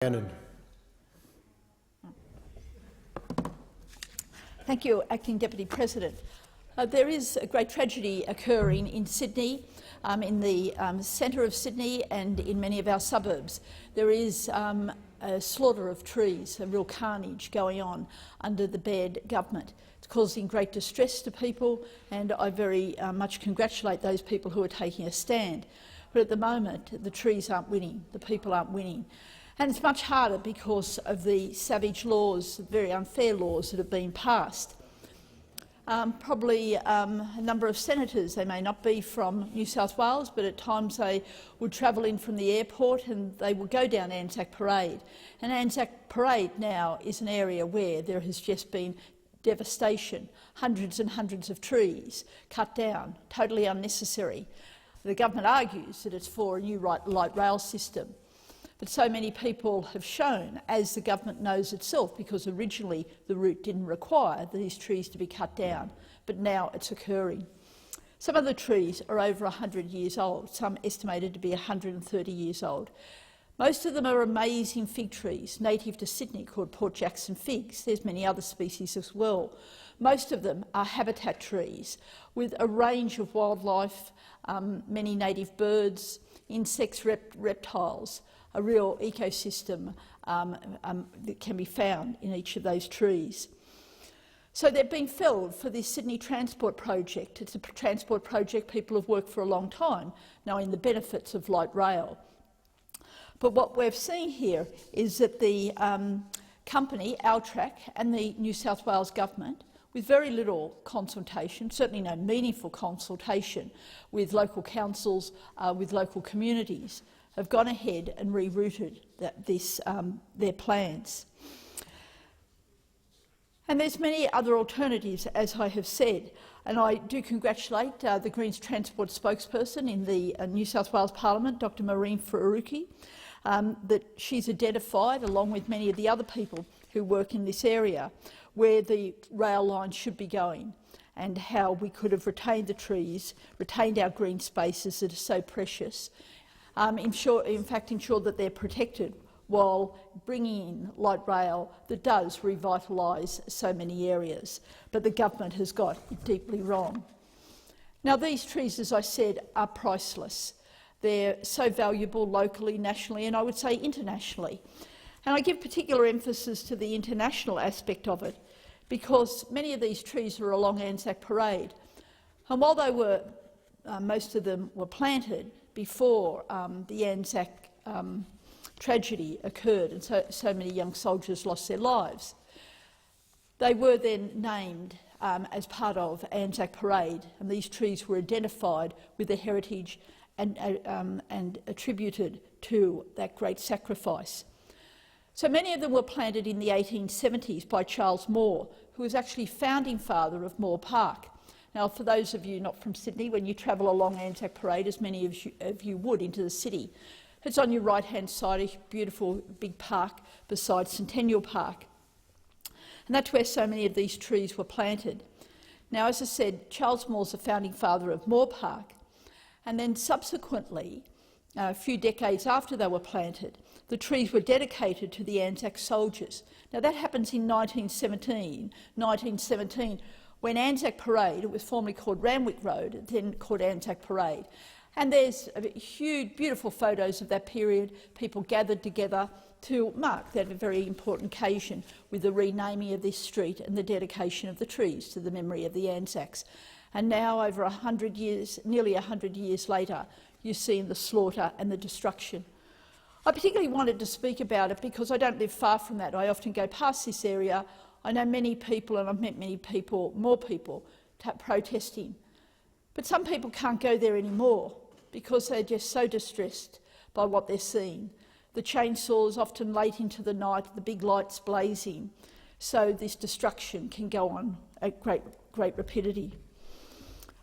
Annan. Thank you, Acting Deputy President. There is a great tragedy occurring in Sydney, in the centre of Sydney and in many of our suburbs. There is a slaughter of trees, a real carnage going on under the Baird government. It's causing great distress to people, and I very much congratulate those people who are taking a stand. But at the moment, the trees aren't winning, the people aren't winning. And it's much harder because of the savage laws, very unfair laws that have been passed. Probably a number of senators, they may not be from New South Wales, but at times they would travel in from the airport and they would go down Anzac Parade. And Anzac Parade now is an area where there has just been devastation, hundreds and hundreds of trees cut down, totally unnecessary. The government argues that it's for a new light rail system. But so many people have shown, as the government knows itself, because originally the route didn't require these trees to be cut down, but now it's occurring. Some of the trees are over 100 years old, some estimated to be 130 years old. Most of them are amazing fig trees, native to Sydney, called Port Jackson figs. There's many other species as well. Most of them are habitat trees with a range of wildlife, many native birds, insects, reptiles, a real ecosystem that can be found in each of those trees. So they've been felled for this Sydney Transport Project. It's a transport project people have worked for a long time, knowing the benefits of light rail. But what we've seen here is that the company, Altrac, and the New South Wales Government, with very little consultation, certainly no meaningful consultation with local councils, with local communities, have gone ahead and rerouted their plans. And there's many other alternatives, as I have said, and I do congratulate the Greens Transport spokesperson in the New South Wales Parliament, Dr Maureen Faruqi, that she's identified, along with many of the other people who work in this area, where the rail line should be going and how we could have retained the trees, retained our green spaces that are so precious, in fact ensure that they're protected while bringing in light rail that does revitalise so many areas. But the government has got it deeply wrong. Now, these trees, as I said, are priceless. They're so valuable locally, nationally, and I would say internationally. And I give particular emphasis to the international aspect of it because many of these trees are along Anzac Parade. And while they were, most of them were planted before the Anzac tragedy occurred and so many young soldiers lost their lives, they were then named as part of Anzac Parade, and these trees were identified with the heritage and attributed to that great sacrifice. So many of them were planted in the 1870s by Charles Moore, who was actually founding father of Moore Park. Now, for those of you not from Sydney, when you travel along Anzac Parade, as many of you would, into the city, it's on your right-hand side, a beautiful big park beside Centennial Park. And that's where so many of these trees were planted. Now, as I said, Charles Moore's the founding father of Moore Park, and then subsequently, a few decades after they were planted, the trees were dedicated to the Anzac soldiers. Now, that happens in 1917, when Anzac Parade, it was formerly called Randwick Road, then called Anzac Parade. And there's huge, beautiful photos of that period, people gathered together to mark that very important occasion with the renaming of this street and the dedication of the trees to the memory of the Anzacs. And now, over 100 years, nearly 100 years later, you're seeing the slaughter and the destruction. I particularly wanted to speak about it because I don't live far from that. I often go past this area. I know many people, and I've met many people, more people, protesting. But some people can't go there anymore because they're just so distressed by what they're seeing. The chainsaws often late into the night, the big lights blazing, so this destruction can go on at great rapidity.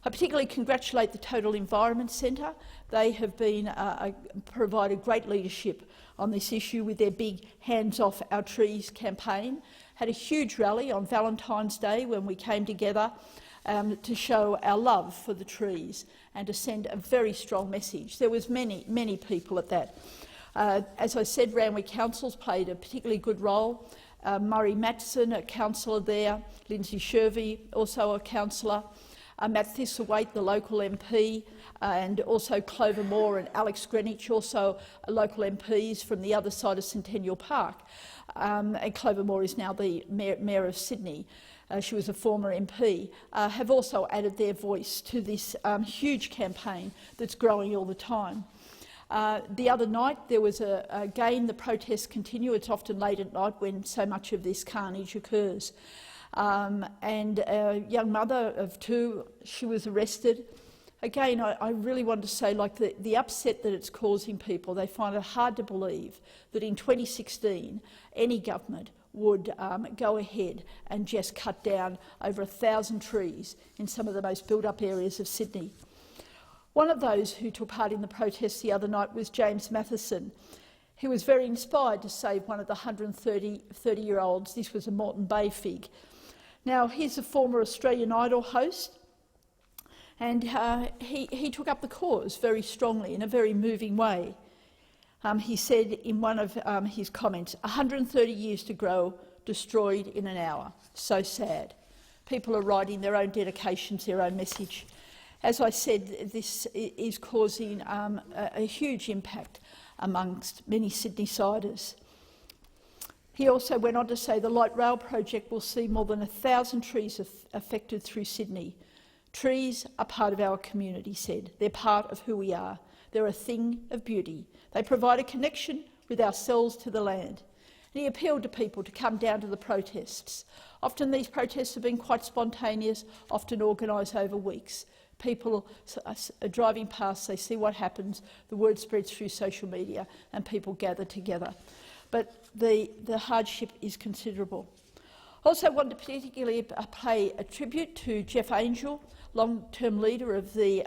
I particularly congratulate the Total Environment Centre. They have been provided great leadership on this issue with their big Hands Off Our Trees campaign. Had a huge rally on Valentine's Day when we came together to show our love for the trees and to send a very strong message. There was many people at that. As I said, Randwick Council's played a particularly good role. Murray Matson, a councillor there, Lindsay Shervey, also a councillor, Matt Thistlethwaite, the local MP, and also Clover Moore and Alex Greenwich, also local MPs from the other side of Centennial Park. And Clover Moore is now the Mayor of Sydney. She was a former MP, have also added their voice to this huge campaign that's growing all the time. The other night, there was again, the protests continue. It's often late at night when so much of this carnage occurs. And a young mother of 2, she was arrested. Again, I really want to say, like, the upset that it's causing people, they find it hard to believe that in 2016 any government would go ahead and just cut down over 1,000 trees in some of the most built-up areas of Sydney. One of those who took part in the protests the other night was James Matheson. He was very inspired to save one of the 130-year-olds. This was a Moreton Bay fig. Now, he's a former Australian Idol host, and he took up the cause very strongly in a very moving way. He said in one of his comments, 130 years to grow, destroyed in an hour. So sad. People are writing their own dedications, their own message. As I said, this is causing a huge impact amongst many Sydney-siders. He also went on to say the light rail project will see more than 1,000 trees affected through Sydney. Trees are part of our community, he said. They're part of who we are. They're a thing of beauty. They provide a connection with ourselves to the land. And he appealed to people to come down to the protests. Often these protests have been quite spontaneous, often organised over weeks. People are driving past, they see what happens, the word spreads through social media and people gather together. But the hardship is considerable. I also want to particularly pay a tribute to Jeff Angel, long-term leader of the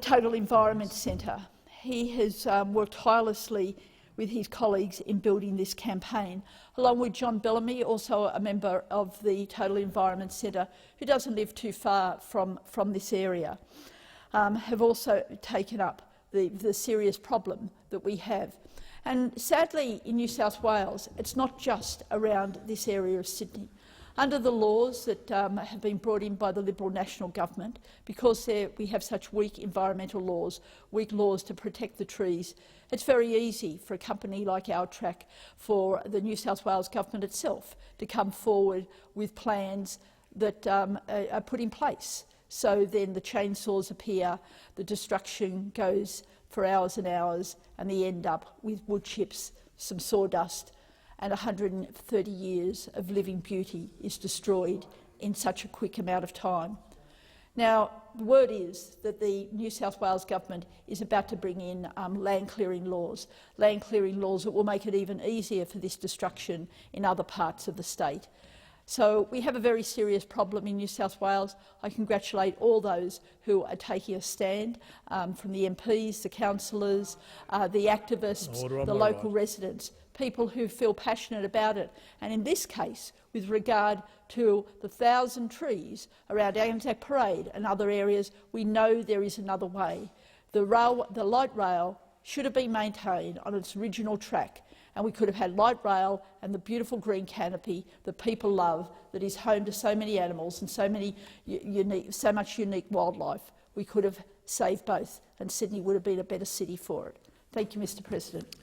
Total Environment Centre. He has worked tirelessly with his colleagues in building this campaign, along with John Bellamy, also a member of the Total Environment Centre, who doesn't live too far from this area, have also taken up the serious problem that we have. And sadly, in New South Wales, it's not just around this area of Sydney. Under the laws that have been brought in by the Liberal National Government, because we have such weak environmental laws, weak laws to protect the trees, it's very easy for a company like Outrack, for the New South Wales Government itself, to come forward with plans that are put in place. So then the chainsaws appear, the destruction goes for hours and hours, and they end up with wood chips, some sawdust, and 130 years of living beauty is destroyed in such a quick amount of time. Now, the word is that the New South Wales Government is about to bring in land clearing laws that will make it even easier for this destruction in other parts of the state. So we have a very serious problem in New South Wales. I congratulate all those who are taking a stand, from the MPs, the councillors, the activists, the local residents, people who feel passionate about it. And in this case, with regard to the 1,000 trees around Anzac Parade and other areas, we know there is another way. The light rail should have been maintained on its original track, and we could have had light rail and the beautiful green canopy that people love, that is home to so many animals and so much unique wildlife. We could have saved both, and Sydney would have been a better city for it. Thank you, Mr. President.